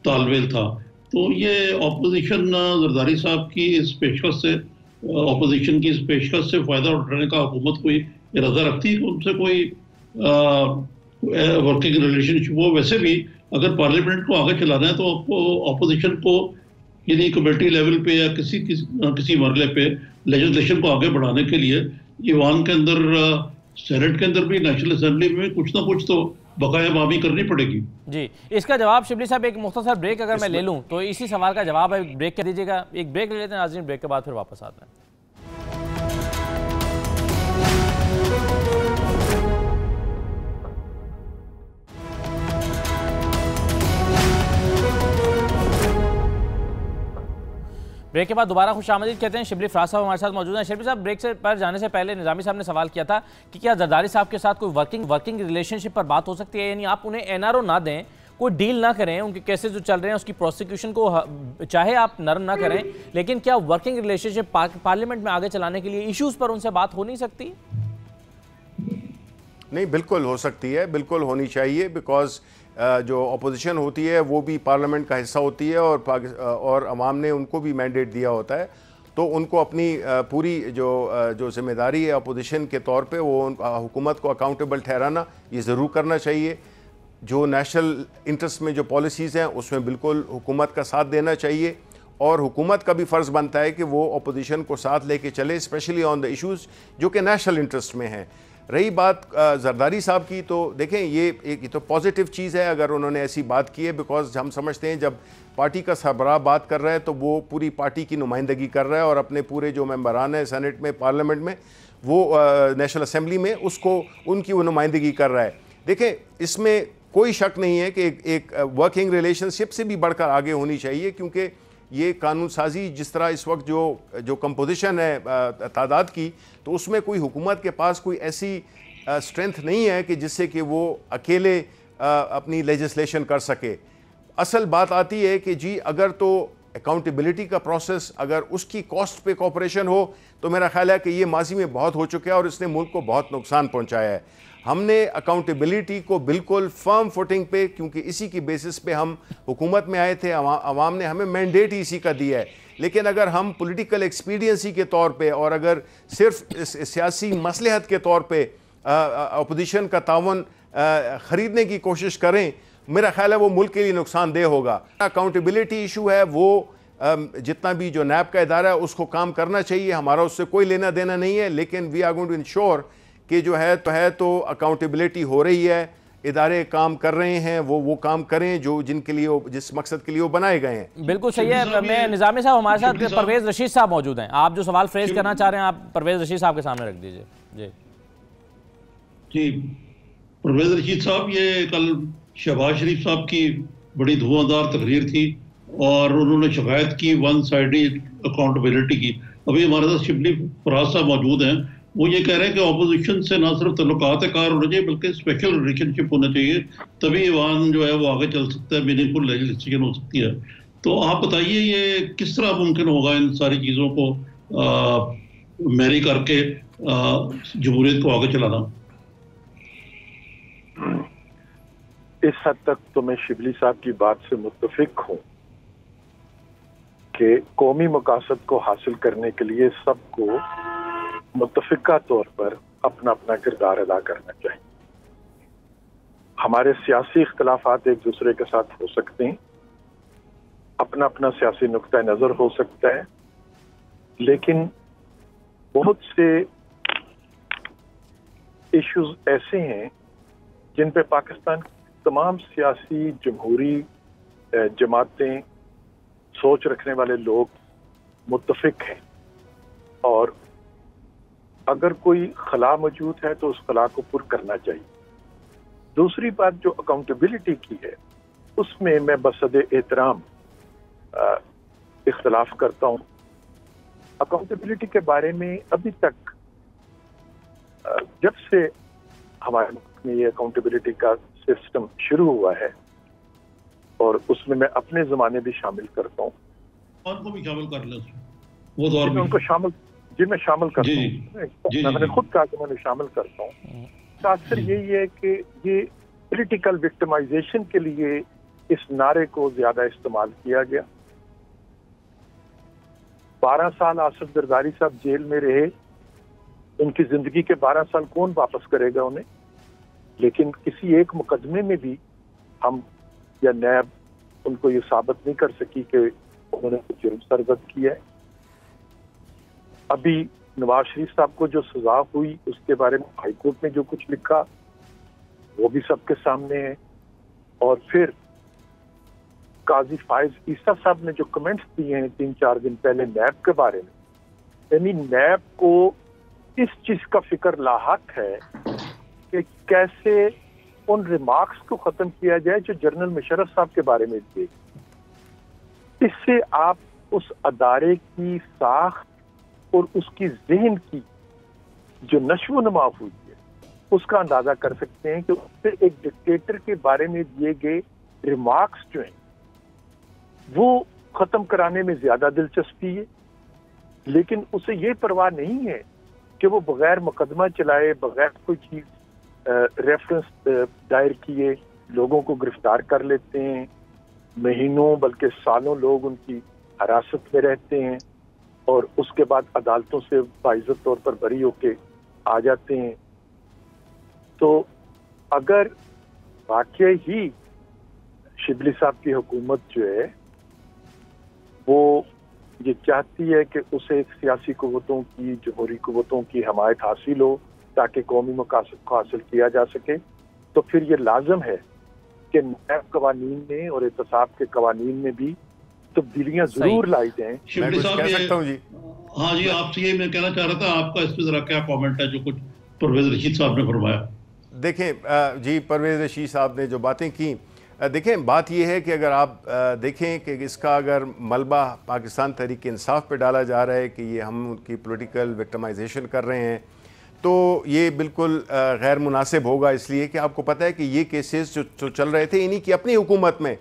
طالبیل تھا۔ تو یہ اپوزیشن زرداری صاحب کی اس پیشکش سے، اپوزیشن کی اس پیشکش سے فائدہ اٹھانے کا حکومت کوئی ارادہ رکھتی ہے کہ ان سے کوئی ورکنگ ریلیشن شپ ہو؟ ویسے بھی اگر پارلیمنٹ کو آگے چلانا ہے تو اپوزیشن کو یعنی کمیٹی لیول پہ یا کسی مرحلے پہ لیجسلیشن کو آگے بڑھانے کے لیے ایوان کے اندر، سینٹ کے اندر بھی، نیشنل اسمبلی میں کچھ نہ کچھ تو بقایا مامی کرنی پڑے گی۔ جی، اس کا جواب شبلی صاحب ایک مختصر بریک اگر میں لے لوں تو اسی سوال کا جواب ہے، بریک کر دیجیے گا، ایک بریک لے لیتے ہیں ناظرین، بریک کے بعد پھر واپس آتے ہیں۔ بریک کے بعد دوبارہ خوش آمدید کہتے ہیں، شبلی فراز صاحب ہمارے ساتھ موجود ہیں۔ شبلی صاحب، بریک پر جانے سے پہلے نظامی صاحب نے سوال کیا تھا کہ کیا زرداری صاحب کے ساتھ کوئی ورکنگ ریلیشن شپ پر بات ہو سکتی ہے، یعنی آپ انہیں این آر او نہ دیں، کوئی ڈیل نہ کریں، ان کے کیسز جو چل رہے ہیں اس کی پروسیکیوشن کو چاہے آپ نرم نہ کریں، لیکن کیا ورکنگ ریلیشن شپ پارلیمنٹ میں آگے چلانے کے لیے ایشوز پر ان سے بات ہو نہیں سکتی؟ نہیں، بالکل ہو سکتی ہے، بالکل ہونی چاہیے، بیکاز جو اپوزیشن ہوتی ہے وہ بھی پارلیمنٹ کا حصہ ہوتی ہے اور عوام نے ان کو بھی مینڈیٹ دیا ہوتا ہے، تو ان کو اپنی پوری جو ذمہ داری ہے اپوزیشن کے طور پہ وہ حکومت کو اکاؤنٹیبل ٹھہرانا یہ ضرور کرنا چاہیے۔ جو نیشنل انٹرسٹ میں جو پالیسیز ہیں اس میں بالکل حکومت کا ساتھ دینا چاہیے، اور حکومت کا بھی فرض بنتا ہے کہ وہ اپوزیشن کو ساتھ لے کے چلے، اسپیشلی آن دا ایشوز جو کہ نیشنل انٹرسٹ میں ہیں۔ رہی بات زرداری صاحب کی، تو دیکھیں یہ تو پازیٹیو چیز ہے اگر انہوں نے ایسی بات کی ہے، بیکاز ہم سمجھتے ہیں جب پارٹی کا سربراہ بات کر رہا ہے تو وہ پوری پارٹی کی نمائندگی کر رہا ہے، اور اپنے پورے جو ممبران ہیں سینٹ میں، پارلیمنٹ میں، وہ نیشنل اسمبلی میں، اس کو ان کی وہ نمائندگی کر رہا ہے۔ دیکھیں اس میں کوئی شک نہیں ہے کہ ایک ورکنگ ریلیشن شپ سے بھی بڑھ کر آگے ہونی چاہیے، کیونکہ یہ قانون سازی جس طرح اس وقت جو کمپوزیشن ہے تعداد کی، تو اس میں کوئی حکومت کے پاس کوئی ایسی اسٹرینتھ نہیں ہے کہ جس سے کہ وہ اکیلے اپنی لیجسلیشن کر سکے۔ اصل بات آتی ہے کہ جی اگر تو اکاؤنٹیبلٹی کا پروسیس اگر اس کی کاسٹ پہ کوپریشن ہو تو میرا خیال ہے کہ یہ ماضی میں بہت ہو چکا ہے اور اس نے ملک کو بہت نقصان پہنچایا ہے۔ ہم نے اکاؤنٹیبلٹی کو بالکل فرم فوٹنگ پہ، کیونکہ اسی کی بیسس پہ ہم حکومت میں آئے تھے، عوام نے ہمیں مینڈیٹ ہی اسی کا دیا ہے، لیکن اگر ہم پولیٹیکل ایکسپیڈینسی کے طور پہ اور اگر صرف سیاسی مصلحت کے طور پہ اپوزیشن کا تعاون خریدنے کی کوشش کریں، میرا خیال ہے وہ ملک کے لیے نقصان دہ ہوگا۔ اکاؤنٹیبلٹی ایشو ہے، وہ جتنا بھی جو نیب کا ادارہ ہے اس کو کام کرنا چاہیے، ہمارا اس سے کوئی لینا دینا نہیں ہے، لیکن we are going to ensure کہ جو ہے تو اکاؤنٹیبلٹی ہو رہی ہے، ادارے کام کر رہے ہیں، وہ کام کریں جن کے لیے جس مقصد کے لیے وہ بنائے گئے ہیں۔ بالکل صحیح ہے۔ میں نظامی صاحب ہمارے ساتھ پرویز رشید صاحب موجود ہیں، آپ جو سوال فریز کرنا چاہ رہے ہیں آپ پرویز رشید صاحب کے سامنے رکھ دیجیے۔ جی پرویز رشید صاحب، یہ کل شہباز شریف صاحب کی بڑی دھواں تقریر تھی اور انہوں نے شکایت کی ون سائیڈی اکاؤنٹیبلٹی کی۔ ابھی ہمارے ساتھ شبلی فراز صاحب موجود ہیں، وہ یہ کہہ رہے ہیں کہ اپوزیشن سے نہ صرف تعلقات کار ہونا چاہیے بلکہ اسپیشل ریلیشن شپ ہونا چاہیے، تبھی ایوان جو ہے وہ آگے چل سکتا ہے، میننگ فل لیجسلیشن ہو سکتی ہے۔ تو آپ بتائیے یہ کس طرح ممکن ہوگا ان ساری چیزوں کو میری کر کے جمہوریت کو آگے چلانا؟ اس حد تک تو میں شبلی صاحب کی بات سے متفق ہوں کہ قومی مقاصد کو حاصل کرنے کے لیے سب کو متفقہ طور پر اپنا اپنا کردار ادا کرنا چاہیے۔ ہمارے سیاسی اختلافات ایک دوسرے کے ساتھ ہو سکتے ہیں، اپنا اپنا سیاسی نقطہ نظر ہو سکتا ہے، لیکن بہت سے ایشوز ایسے ہیں جن پہ پاکستان کی تمام سیاسی جمہوری جماعتیں، سوچ رکھنے والے لوگ متفق ہیں، اور اگر کوئی خلا موجود ہے تو اس خلا کو پر کرنا چاہیے۔ دوسری بات جو اکاؤنٹیبلٹی کی ہے، اس میں میں بصد احترام اختلاف کرتا ہوں۔ اکاؤنٹیبلٹی کے بارے میں ابھی تک جب سے ہمارے ملک میں یہ اکاؤنٹیبلٹی کا سسٹم شروع ہوا ہے، اور اس میں اپنے زمانے بھی شامل کرتا ہوں، ان کو بھی شامل کر لیں، وہ دور ان کو شامل جن میں شامل کرتا ہوں، میں نے خود کہا کہ میں نے شامل کرتا ہوں۔ اکثر یہی ہے کہ یہ پولیٹیکل وکٹمائزیشن کے لیے اس نعرے کو زیادہ استعمال کیا گیا۔ 12 سال آصف زرداری صاحب جیل میں رہے، ان کی زندگی کے 12 سال کون واپس کرے گا انہیں؟ لیکن کسی ایک مقدمے میں بھی ہم یا نیب ان کو یہ ثابت نہیں کر سکی کہ انہوں نے کچھ جرم سرزد کیا ہے۔ ابھی نواز شریف صاحب کو جو سزا ہوئی اس کے بارے میں ہائی کورٹ نے جو کچھ لکھا وہ بھی سب کے سامنے ہے، اور پھر قاضی فائز عیسیٰ صاحب نے جو کمنٹس دیے ہیں 3-4 دن پہلے نیب کے بارے میں، یعنی نیب کو اس چیز کا فکر لاحق ہے کہ کیسے ان ریمارکس کو ختم کیا جائے جو جنرل مشرف صاحب کے بارے میں دیے۔ اس سے آپ اس ادارے کی ساخت اور اس کی ذہن کی جو نشو و نما ہوئی ہے اس کا اندازہ کر سکتے ہیں کہ اس سے ایک ڈکٹیٹر کے بارے میں دیے گئے ریمارکس جو ہیں وہ ختم کرانے میں زیادہ دلچسپی ہے، لیکن اسے یہ پرواہ نہیں ہے کہ وہ بغیر مقدمہ چلائے، بغیر کوئی چیز ریفرنس دائر کیے لوگوں کو گرفتار کر لیتے ہیں، مہینوں بلکہ سالوں لوگ ان کی حراست میں رہتے ہیں، اور اس کے بعد عدالتوں سے باعزت طور پر بری ہو کے آ جاتے ہیں۔ تو اگر واقعی ہی شبلی صاحب کی حکومت جو ہے وہ یہ چاہتی ہے کہ اسے سیاسی قوتوں کی، جمہوری قوتوں کی حمایت حاصل ہو تاکہ قومی مقاصد کو حاصل کیا جا سکے، تو پھر یہ لازم ہے کہ نیب قوانین میں اور احتساب کے قوانین میں بھی تبدیلیاں ضرور لائی جائیں۔ شبلی صاحب ہاں جی، آپ سے یہ میں کہنا چاہ رہا تھا، آپ کا اس پہ ذرا کیا کامنٹ ہے جو کچھ پرویز رشید صاحب نے فرمایا؟ دیکھیں جی، پرویز رشید صاحب نے جو باتیں کی، دیکھیں بات یہ ہے کہ اگر آپ دیکھیں کہ اس کا اگر ملبہ پاکستان تحریک انصاف پہ ڈالا جا رہا ہے کہ یہ ہم ان کی پولیٹیکل وکٹمائزیشن کر رہے ہیں، تو یہ بالکل غیر مناسب ہوگا، اس لیے کہ آپ کو پتہ ہے کہ یہ کیسز جو چل رہے تھے انہی کی اپنی حکومت میں،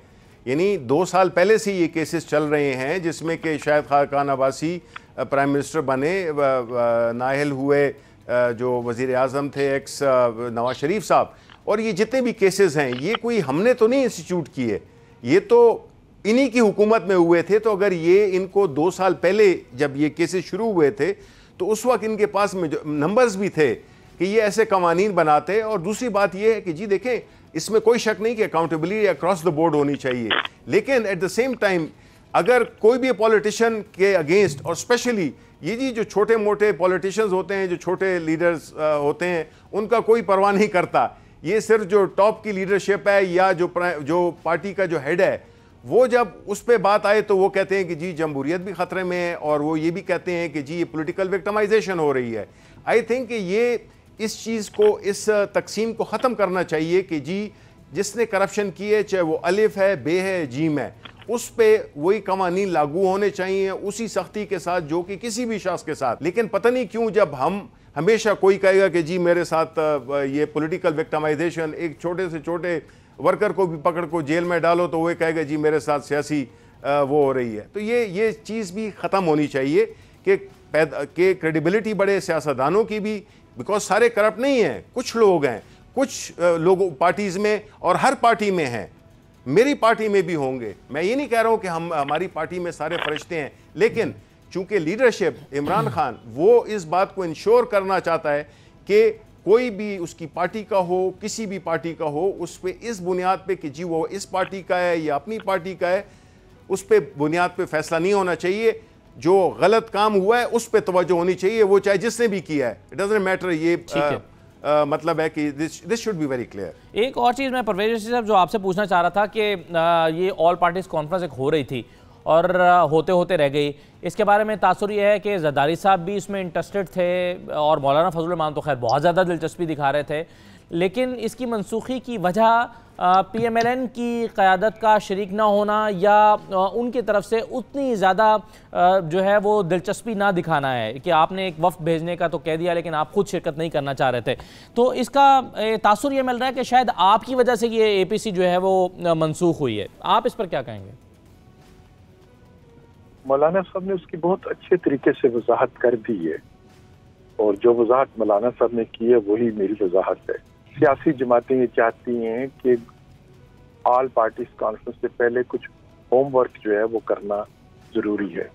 یعنی 2 سال پہلے سے یہ کیسز چل رہے ہیں، جس میں کہ شاہد خاقان عباسی پرائم منسٹر بنے، نااہل ہوئے جو وزیر اعظم تھے ایکس نواز شریف صاحب، اور یہ جتنے بھی کیسز ہیں یہ کوئی ہم نے تو نہیں انسٹیٹیوٹ کیے، یہ تو انہی کی حکومت میں ہوئے تھے۔ تو اگر یہ ان کو 2 سال پہلے جب یہ کیسز شروع ہوئے تھے تو اس وقت ان کے پاس نمبرز بھی تھے کہ یہ ایسے قوانین بناتے۔ اور دوسری بات یہ ہے کہ جی دیکھیں، اس میں کوئی شک نہیں کہ اکاؤنٹیبلٹی اکراس دا بورڈ ہونی چاہیے، لیکن ایٹ دا سیم ٹائم اگر کوئی بھی پولیٹیشین کے اگینسٹ، اور اسپیشلی یہ جی جو چھوٹے موٹے پولیٹیشینز ہوتے ہیں، جو چھوٹے لیڈرز ہوتے ہیں، ان کا کوئی پرواہ نہیں کرتا، یہ صرف جو ٹاپ کی لیڈرشپ ہے یا جو پارٹی کا جو ہیڈ ہے، وہ جب اس پہ بات آئے تو وہ کہتے ہیں کہ جی جمہوریت بھی خطرے میں ہے، اور وہ یہ بھی کہتے ہیں کہ جی یہ پولیٹیکل وکٹمائزیشن ہو رہی ہے۔ آئی تھنک کہ یہ اس چیز کو، اس تقسیم کو ختم کرنا چاہیے کہ جی جس نے کرپشن کی ہے، چاہے وہ الف ہے، بے ہے، جیم ہے، اس پہ وہی قوانین لاگو ہونے چاہیے اسی سختی کے ساتھ جو کہ کسی بھی شخص کے ساتھ. لیکن پتہ نہیں کیوں جب ہم ہمیشہ کوئی کہے گا کہ جی میرے ساتھ یہ پولیٹیکل وکٹمائزیشن, ایک چھوٹے سے چھوٹے ورکر کو بھی پکڑ کو جیل میں ڈالو تو وہ کہے گا جی میرے ساتھ سیاسی وہ ہو رہی ہے. تو یہ چیز بھی ختم ہونی چاہیے کہ کریڈیبلٹی بڑھے سیاستدانوں کی بھی, بیکاز سارے کرپٹ نہیں ہیں, کچھ لوگ ہیں, کچھ لوگ پارٹیز میں اور ہر پارٹی میں ہیں, میری پارٹی میں بھی ہوں گے. میں یہ نہیں کہہ رہا ہوں کہ ہماری پارٹی میں سارے فرشتے ہیں, لیکن چونکہ لیڈرشپ عمران خان وہ اس بات کو انشور کرنا چاہتا ہے کہ کوئی بھی اس کی پارٹی کا ہو, کسی بھی پارٹی کا ہو, اس پہ اس بنیاد پہ کہ جی وہ اس پارٹی کا ہے یا اپنی پارٹی کا ہے, اس پہ بنیاد پہ فیصلہ نہیں ہونا چاہیے. جو غلط کام ہوا ہے اس پہ توجہ ہونی چاہیے, وہ چاہے جس نے بھی کیا ہے, اٹ ڈزنٹ میٹر. یہ مطلب ہے کہ this should be very clear. ایک اور چیز میں پرویز صاحب جو آپ سے پوچھنا چاہ رہا تھا کہ یہ آل پارٹیز کانفرنس ایک ہو رہی تھی اور ہوتے ہوتے رہ گئی, اس کے بارے میں تاثر یہ ہے کہ زرداری صاحب بھی اس میں انٹرسٹڈ تھے اور مولانا فضل الرحمان تو خیر بہت زیادہ دلچسپی دکھا رہے تھے, لیکن اس کی منسوخی کی وجہ پی ایم ایل این کی قیادت کا شریک نہ ہونا یا ان کی طرف سے اتنی زیادہ جو ہے وہ دلچسپی نہ دکھانا ہے کہ آپ نے ایک وفد بھیجنے کا تو کہہ دیا لیکن آپ خود شرکت نہیں کرنا چاہ رہے تھے. تو اس کا تاثر یہ مل رہا ہے کہ شاید آپ کی وجہ سے یہ اے پی سی جو ہے وہ منسوخ ہوئی ہے. آپ اس پر کیا کہیں گے؟ مولانا صاحب نے اس کی بہت اچھے طریقے سے وضاحت کر دی ہے, اور جو وضاحت مولانا صاحب نے کی ہے وہی میری وضاحت ہے. سیاسی جماعتیں یہ چاہتی ہیں کہ آل پارٹیز کانفرنس سے پہلے کچھ ہوم ورک جو ہے وہ کرنا ضروری ہے,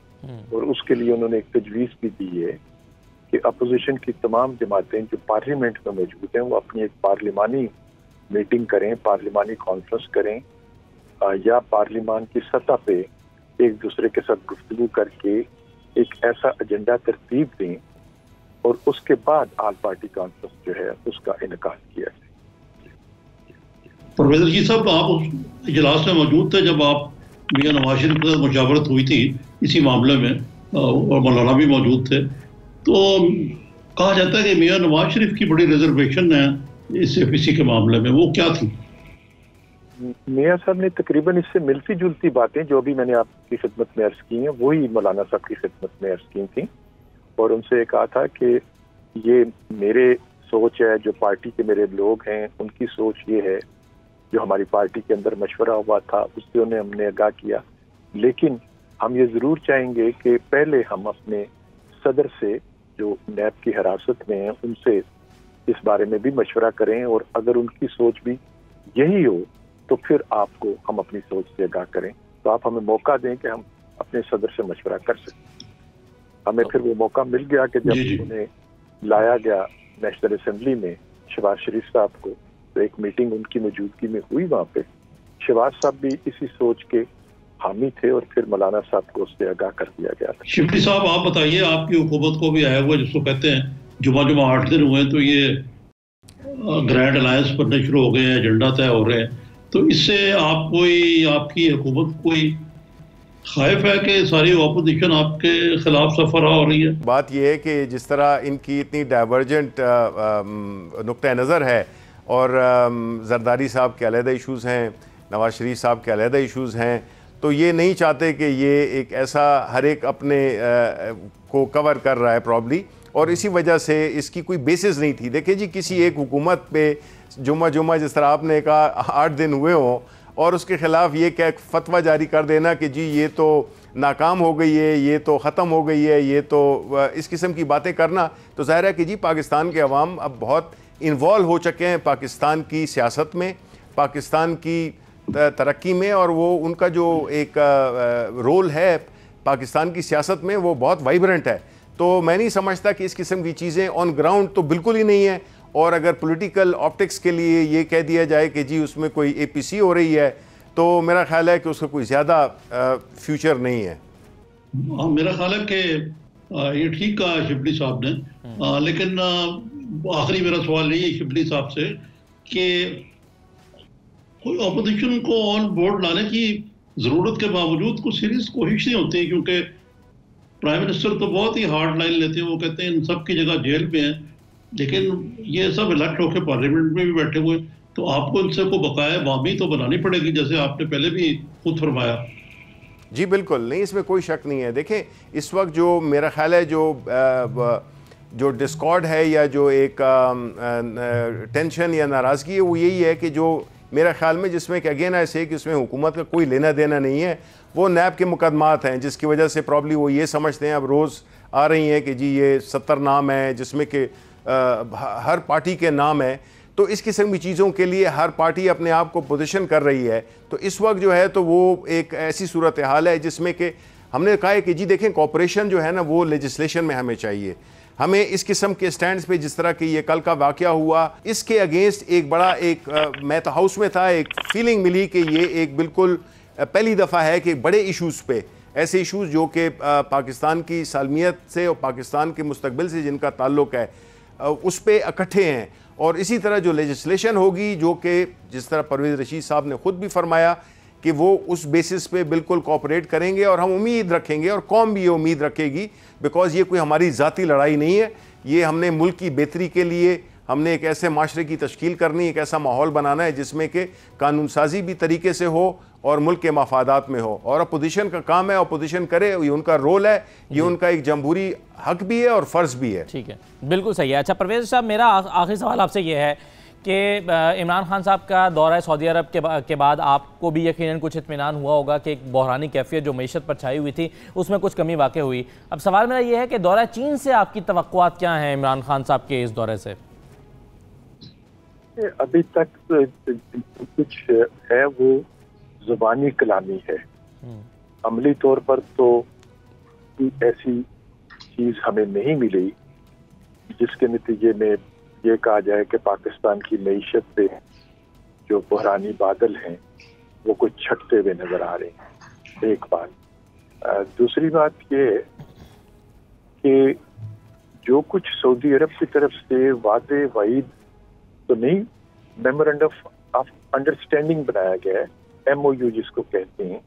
اور اس کے لیے انہوں نے ایک تجویز بھی دی ہے کہ اپوزیشن کی تمام جماعتیں جو پارلیمنٹ میں موجود ہیں وہ اپنی ایک پارلیمانی میٹنگ کریں, پارلیمانی کانفرنس کریں, یا پارلیمان کی سطح پہ ایک دوسرے کے ساتھ گفتگو کر کے ایک ایسا ایجنڈا ترتیب دیں اور اس کے بعد آل پارٹی کانفرنس جو ہے اس کا انعقاد کیا جائے. پرویز جی صاحب, آپ اس اجلاس میں موجود تھے جب آپ میاں نواز شریف کے ساتھ مشاورت ہوئی تھی اسی معاملے میں, اور مولانا بھی موجود تھے, تو کہا جاتا ہے کہ میاں نواز شریف کی بڑی ریزرویشن ہے اس اے پی سی کے معاملے میں, وہ کیا تھی؟ میاں صاحب نے تقریباً اس سے ملتی جلتی باتیں جو ابھی میں نے آپ کی خدمت میں عرض کی ہیں وہی مولانا صاحب کی خدمت میں عرض کی تھیں, اور ان سے کہا تھا کہ یہ میرے سوچ ہے, جو پارٹی کے میرے لوگ ہیں ان کی سوچ یہ ہے, جو ہماری پارٹی کے اندر مشورہ ہوا تھا اس سے انہیں ہم نے آگاہ کیا, لیکن ہم یہ ضرور چاہیں گے کہ پہلے ہم اپنے صدر سے جو نیب کی حراست میں ہیں ان سے اس بارے میں بھی مشورہ کریں, اور اگر ان کی سوچ بھی یہی ہو تو پھر آپ کو ہم اپنی سوچ سے آگاہ کریں. تو آپ ہمیں موقع دیں کہ ہم اپنے صدر سے مشورہ کر سکیں. ہمیں پھر وہ موقع مل گیا کہ جب انہیں لایا گیا نیشنل اسمبلی میں شہباز شریف صاحب کو, تو ایک میٹنگ ان کی موجودگی میں ہوئی وہاں پہ. شہباز صاحب بھی اسی سوچ کے حامی تھے اور پھر مولانا صاحب کو اس سے آگاہ کر دیا گیا تھا. شبلی صاحب آپ بتائیے, آپ کی حکومت کو بھی آیا ہوا جس کو کہتے ہیں جمعہ 8 دن ہوئے تو یہ گرینڈ الائنس بننے شروع ہو گئے ہیں, ایجنڈا طے ہو رہے ہیں, تو اس سے آپ کی حکومت کوئی خائف ہے کہ ساری اپوزیشن آپ کے خلاف سفر ہو رہی ہے؟ بات یہ ہے کہ جس طرح ان کی اتنی ڈائیورجنٹ نقطہ نظر ہے, اور زرداری صاحب کے علیحدہ ایشوز ہیں, نواز شریف صاحب کے علیحدہ ایشوز ہیں, تو یہ نہیں چاہتے کہ یہ ایک ایسا ہر ایک اپنے کو کور کر رہا ہے پرابلی, اور اسی وجہ سے اس کی کوئی بیسس نہیں تھی. دیکھیں جی, کسی ایک حکومت پہ جمعہ جس طرح آپ نے کہا 8 دن ہوئے ہوں اور اس کے خلاف یہ کہ فتویٰ جاری کر دینا کہ جی یہ تو ناکام ہو گئی ہے, یہ تو ختم ہو گئی ہے, یہ تو اس قسم کی باتیں کرنا, تو ظاہر ہے کہ جی پاکستان کے عوام اب بہت انوالو ہو چکے ہیں پاکستان کی سیاست میں, پاکستان کی ترقی میں, اور وہ ان کا جو ایک رول ہے پاکستان کی سیاست میں وہ بہت وائبرنٹ ہے. تو میں نہیں سمجھتا کہ اس قسم کی چیزیں آن گراؤنڈ تو بالکل ہی نہیں ہیں, اور اگر پولیٹیکل آپٹکس کے لیے یہ کہہ دیا جائے کہ جی اس میں کوئی اے پی سی ہو رہی ہے تو میرا خیال ہے کہ اس کا کوئی زیادہ فیوچر نہیں ہے. میرا خیال ہے کہ یہ ٹھیک کہا شبلی صاحب نے, لیکن آخری میرا سوال یہی ہے شبلی صاحب سے کہ کوئی اپوزیشن کو آن بورڈ لانے کی ضرورت کے باوجود کوئی سیریس کوشش نہیں ہوتی, کیونکہ پرائم منسٹر تو بہت ہی ہارڈ لائن لیتے ہیں, وہ کہتے ہیں ان سب کی جگہ جیل میں ہیں, لیکن یہ سب الیکٹ ہو کے پارلیمنٹ میں بھی بیٹھے ہوئے, تو آپ کو ان سے کو بقایا عوامی تو بنانی پڑے گی, جیسے آپ نے پہلے بھی خود فرمایا. جی بالکل نہیں، اس میں کوئی شک نہیں ہے. دیکھیں اس وقت جو میرا خیال ہے جو ڈسکارڈ ہے یا جو ایک ٹینشن یا ناراضگی ہے وہ یہی ہے کہ جو میرا خیال میں جس میں کہ اگین ایسے کہ اس میں حکومت کا کوئی لینا دینا نہیں ہے، وہ نیب کے مقدمات ہیں جس کی وجہ سے پرابلی وہ یہ سمجھتے ہیں اب روز آ رہی ہیں کہ جی یہ 70 نام ہیں جس میں کہ ہر پارٹی کے نام ہیں. تو اس قسم کی چیزوں کے لیے ہر پارٹی اپنے آپ کو پوزیشن کر رہی ہے. تو اس وقت جو ہے تو وہ ایک ایسی صورتحال ہے جس میں کہ ہم نے کہا ہے کہ جی دیکھیں کوپریشن جو ہے نا وہ لیجسلیشن میں ہمیں چاہیے. ہمیں اس قسم کے سٹینڈز پہ جس طرح کہ یہ کل کا واقعہ ہوا اس کے اگینسٹ ایک بڑا میں تو ہاؤس میں تھا، ایک فیلنگ ملی کہ یہ ایک بالکل پہلی دفعہ ہے کہ بڑے ایشوز پہ، ایسے ایشوز جو کہ پاکستان کی سالمیت سے اور پاکستان کے مستقبل سے جن کا تعلق ہے اس پہ اکٹھے ہیں. اور اسی طرح جو لیجسلیشن ہوگی جو کہ جس طرح پرویز رشید صاحب نے خود بھی فرمایا کہ وہ اس بیسس پہ بالکل کوآپریٹ کریں گے اور ہم امید رکھیں گے اور قوم بھی یہ امید رکھے گی، بیکاز یہ کوئی ہماری ذاتی لڑائی نہیں ہے. یہ ہم نے ملک کی بہتری کے لیے ہم نے ایک ایسے معاشرے کی تشکیل کرنی، ایک ایسا ماحول بنانا ہے جس میں کہ قانون سازی بھی طریقے سے ہو اور ملک کے مفادات میں ہو. اور اپوزیشن کا کام ہے، اپوزیشن کرے، یہ ان کا رول ہے، یہ ان کا ایک جمہوری حق بھی ہے اور فرض بھی ہے. ٹھیک ہے، بالکل صحیح ہے. اچھا پرویز صاحب، میرا آخری سوال آپ سے یہ ہے کہ عمران خان صاحب کا دورہ سعودی عرب کے بعد آپ کو بھی یقیناً کچھ اطمینان ہوا ہوگا کہ ایک بحرانی کیفیت جو معیشت پر چھائی ہوئی تھی اس میں کچھ کمی واقع ہوئی. اب سوال میرا یہ ہے کہ دورہ چین سے آپ کی توقعات کیا ہیں عمران خان صاحب کے اس دورے سے؟ ابھی تک کچھ ہے وہ زبانی کلامی ہے، عملی طور پر تو ایسی چیز ہمیں نہیں ملی جس کے نتیجے میں یہ کہا جائے کہ پاکستان کی معیشت پہ جو بحرانی بادل ہیں وہ کچھ چھٹتے ہوئے نظر آ رہے ہیں. ایک بات. دوسری بات یہ ہے کہ جو کچھ سعودی عرب کی طرف سے وعدے وعید تو نہیں، میمورنڈم آف انڈرسٹینڈنگ بنایا گیا ہے، MOU جس کو کہتے ہیں،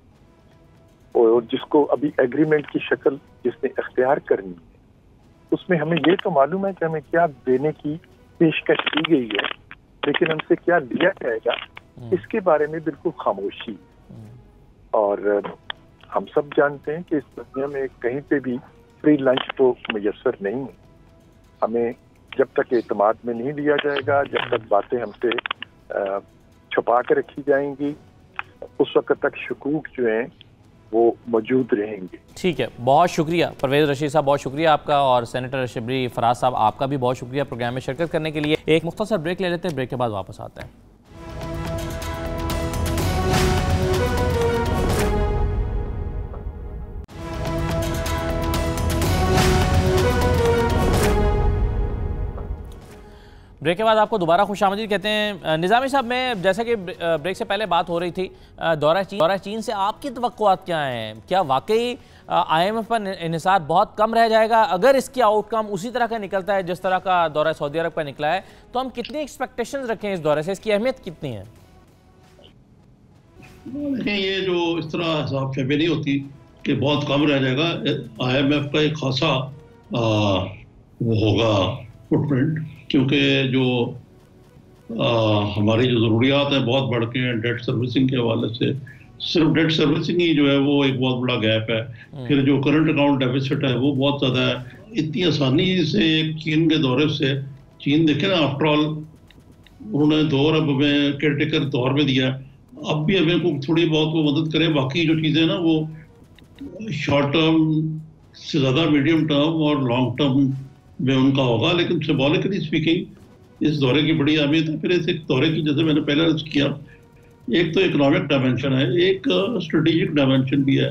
اور جس کو ابھی ایگریمنٹ کی شکل جس نے اختیار کرنی ہے، اس میں ہمیں یہ تو معلوم ہے کہ ہمیں کیا دینے کی پیشکش کی گئی ہے، لیکن ہم سے کیا لیا جائے گا اس کے بارے میں بالکل خاموشی. اور ہم سب جانتے ہیں کہ اس دنیا میں کہیں پہ بھی فری لنچ تو میسر نہیں ہے. ہمیں جب تک اعتماد میں نہیں لیا جائے گا، جب تک باتیں ہم سے چھپا کے رکھی جائیں گی، اس وقت تک شکوک جو ہیں وہ موجود رہیں گے. ٹھیک ہے، بہت شکریہ پرویز رشید صاحب، بہت شکریہ آپ کا، اور سینیٹر شبلی فراز صاحب آپ کا بھی بہت شکریہ پروگرام میں شرکت کرنے کے لیے. ایک مختصر بریک لے لیتے ہیں، بریک کے بعد واپس آتے ہیں. بریک کے بعد آپ کو دوبارہ خوش آمدید کہتے ہیں. نظامی صاحب، میں جیسا کہ بریک سے پہلے بات ہو رہی تھی، دورہ چین سے آپ کی توقعات کیا ہیں؟ کیا واقعی IMF پر انحصار بہت کم رہ جائے گا؟ اگر اس کی آؤٹ کم اسی طرح کا نکلتا ہے جس طرح کا دورہ سعودی عرب کا نکلا ہے تو ہم کتنی ایکسپیکٹیشنز رکھیں اس دورے سے؟ اس کی اہمیت کتنی ہے؟ دیکھیں، یہ جو اس طرح حساب شبیہ نہیں ہوتی کہ بہت کم رہ جائے گا. IMF کا ایک خاصا وہ ہوگا فٹ پرنٹ، کیونکہ جو ہماری جو ضروریات ہیں بہت بڑھ کے ہیں ڈیٹ سروسنگ کے حوالے سے. صرف ڈیٹ سروسنگ ہی جو ہے وہ ایک بہت بڑا گیپ ہے. پھر جو کرنٹ اکاؤنٹ ڈیفیسٹ ہے وہ بہت زیادہ ہے. اتنی آسانی سے ایک چین کے دورے سے، چین دیکھیں نا، آفٹر آل انہوں نے 2 ارب ہمیں کیئر ٹیکر دور میں دیا. اب بھی ہمیں کو تھوڑی بہت وہ مدد کرے. باقی جو چیزیں نا وہ شارٹ ٹرم سے زیادہ میڈیم ٹرم اور لانگ ٹرم میں ان کا ہوگا. لیکن سمبولکلی اسپیکنگ اس دورے کی بڑی اہمیت ہے. پھر اس دورے کی، جیسے میں نے پہلے عرض کیا، ایک تو اکنامک ڈائمنشن ہے، ایک اسٹریٹجک ڈائمنشن بھی ہے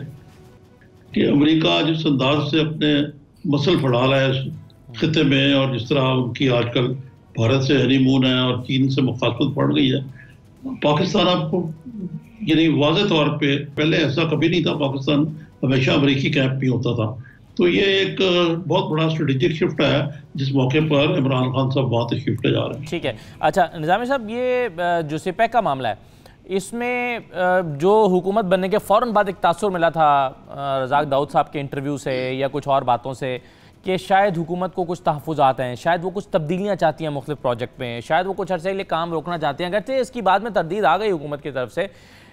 کہ امریکہ جس انداز سے اپنے مسل پھڑا رہا ہے اس خطے میں، اور جس طرح ان کی آج کل بھارت سے ہنی مون ہے اور چین سے مخالفت بڑھ گئی ہے. پاکستان آپ کو یعنی واضح طور پہ پہلے ایسا کبھی نہیں تھا، پاکستان ہمیشہ امریکی کیمپ بھی ہوتا تھا. تو یہ ایک بہت بڑا اسٹریٹجک شفٹ ہے جس موقع پر عمران خان صاحب وہاں تشریف لے جا رہے ہیں. ٹھیک ہے. اچھا نظامی صاحب، یہ جو سپیک کا معاملہ ہے، اس میں جو حکومت بننے کے فوراً بعد ایک تاثر ملا تھا رزاق داؤد صاحب کے انٹرویو سے یا کچھ اور باتوں سے کہ شاید حکومت کو کچھ تحفظات ہیں، شاید وہ کچھ تبدیلیاں چاہتی ہیں مختلف پروجیکٹ میں، شاید وہ کچھ عرصے کے لیے کام روکنا چاہتے ہیں. اگرچہ اس کی بعد میں تردید آ گئی حکومت کی طرف سے،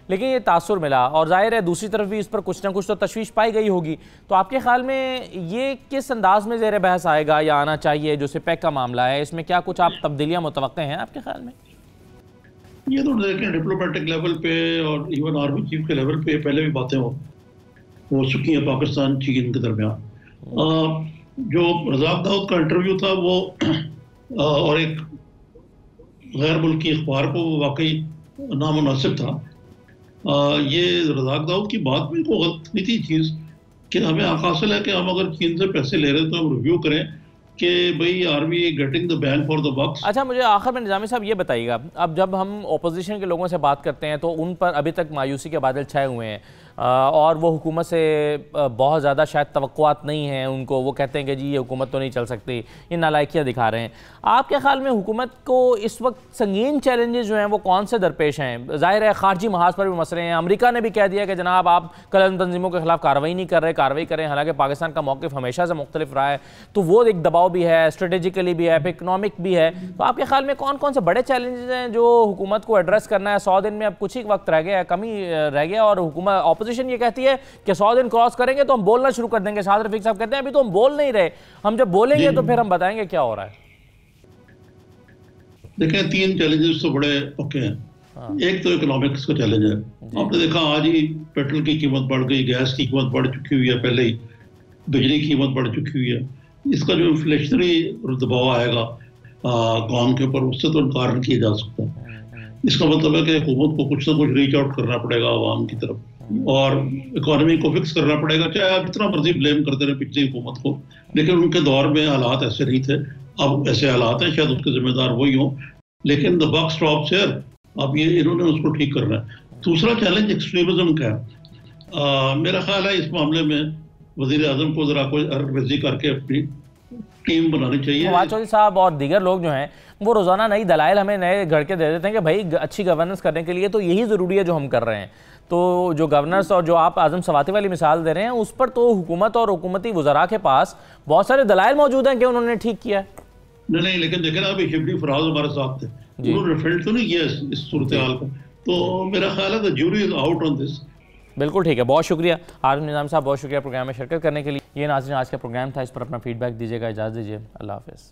لیکن یہ تاثر ملا اور ظاہر ہے دوسری طرف بھی اس پر کچھ نہ کچھ تو تشویش پائی گئی ہوگی. تو آپ کے خیال میں یہ کس انداز میں زیر بحث آئے گا یا آنا چاہیے جو سپیک کا معاملہ ہے, اس میں کیا کچھ آپ تبدیلیاں متوقع ہیں آپ کے خیال میں؟ یہ تو دیکھیں ڈپلومیٹک لیول پہ اور ایون آرمی چیف کے لیول پہ پہلے بھی باتیں ہو چکی ہیں پاکستان چین کے درمیان. جو رزاق داؤد کا انٹرویو تھا وہ اور ایک غیر ملکی اخبار کو واقعی نامناسب تھا. یہ رزاق داؤد کی بات میں کوئی غلط نہیں تھی چیز کہ ہمیں حق حاصل ہے کہ ہم اگر چین سے پیسے لے رہے ہیں تو ہم ریویو کریں کہ بھئی are we getting the bang for the buck. اچھا مجھے آخر میں نظامی صاحب یہ بتائیے گا, اب جب ہم اپوزیشن کے لوگوں سے بات کرتے ہیں تو ان پر ابھی تک مایوسی کے بادل چھائے ہوئے ہیں اور وہ حکومت سے بہت زیادہ شاید توقعات نہیں ہیں ان کو, وہ کہتے ہیں کہ جی یہ حکومت تو نہیں چل سکتی, یہ نالائکیاں دکھا رہے ہیں. آپ کے خیال میں حکومت کو اس وقت سنگین چیلنجز جو ہیں وہ کون سے درپیش ہیں؟ ظاہر ہے خارجی محاذ پر بھی مسئلے ہیں, امریکہ نے بھی کہہ دیا کہ جناب آپ قلم تنظیموں کے خلاف کارروائی نہیں کر رہے, کارروائی کریں, حالانکہ پاکستان کا موقف ہمیشہ سے مختلف رہا ہے, تو وہ ایک دباؤ بھی ہے, اسٹریٹجیکلی بھی ہے, پھر اکنامک بھی ہے. تو آپ کے خیال میں کون کون سے بڑے چیلنجز ہیں جو حکومت کو ایڈریس کرنا ہے؟ 100 دن میں اب کچھ ہی وقت رہ گیا ہے, کم ہی رہ گیا, اور حکومت اپوزیشن یہ کہتی ہے کہ 100 دن کراس کریں گے تو ہم بولنا شروع کر دیں گے. شاہد رفیق صاحب کہتے ہیں ابھی تو ہم بول نہیں رہے, ہم جب بولیں گے تو پھر ہم بتائیں گے کیا ہو رہا ہے. دیکھیں 3 چیلنجز تو بڑے پکے ہیں. ایک تو اکنامکس کا چیلنج ہے. آپ نے دیکھا آج ہی پیٹرول کی قیمت بڑھ گئی, گیس کی قیمت بڑھ چکی ہوئی ہے, پہلے ہی بجلی کی قیمت بڑھ چکی ہوئی ہے. اس کا جو انفلیشنری دباؤ آئے گا قوم کے اوپر, اس سے تو انکار نہیں کیا جا سکتا. اس کا مطلب ہے کہ حکومت کو کچھ نہ کچھ ریچ آؤٹ کرنا پڑے گا عوام کی طرف اور اکانومی کو فکس کرنا پڑے گا. چاہے آپ اتنا مرضی بلیم کرتے رہے پچھلی حکومت کو, لیکن ان کے دور میں حالات ایسے نہیں تھے. اب ایسے حالات ہیں, شاید اس کے ذمہ دار وہی ہوں, لیکن دا بک اسٹاپس ہیئر. اب یہ انہوں نے اس کو ٹھیک کرنا ہے. دوسرا چیلنج ایکسٹریمزم کا ہے. میرا خیال ہے اس معاملے میں وزیر اعظم کو ذرا کوئی ارضی کر کے اپنی ٹیم بنانی چاہیے. فواد چودھری صاحب اور دیگر لوگ جو ہیں وہ روزانہ نئی دلائل ہمیں نئے گھڑ کے دے دیتے ہیں کہ بھائی اچھی گورننس کرنے کے لیے تو یہی ضروری ہے جو ہم کر رہے ہیں. تو جو گورننس اور جو آپ اعظم سواتی والی مثال دے رہے ہیں اس پر تو حکومت اور حکومتی وزراء کے پاس بہت سارے دلائل موجود ہیں کہ انہوں نے ٹھیک کیا ہے. نہیں لیکن دیکھیں نا ابھی شبلی فراز ہمارے ساتھ تھے, انہوں نے ریفلٹ تو نہیں کیا اس صورتحال کو. تو میرا خیال ہے کہ جوری از آؤٹ آن دس. بالکل ٹھیک ہے, بہت شکریہ عارف نظامی صاحب, بہت شکریہ پروگرام میں شرکت کرنے کے لیے. یہ ناظرین آج کا پروگرام تھا, اس پر اپنا فیڈ بیک دیجیے گا. اجازت دیجیے, اللہ حافظ.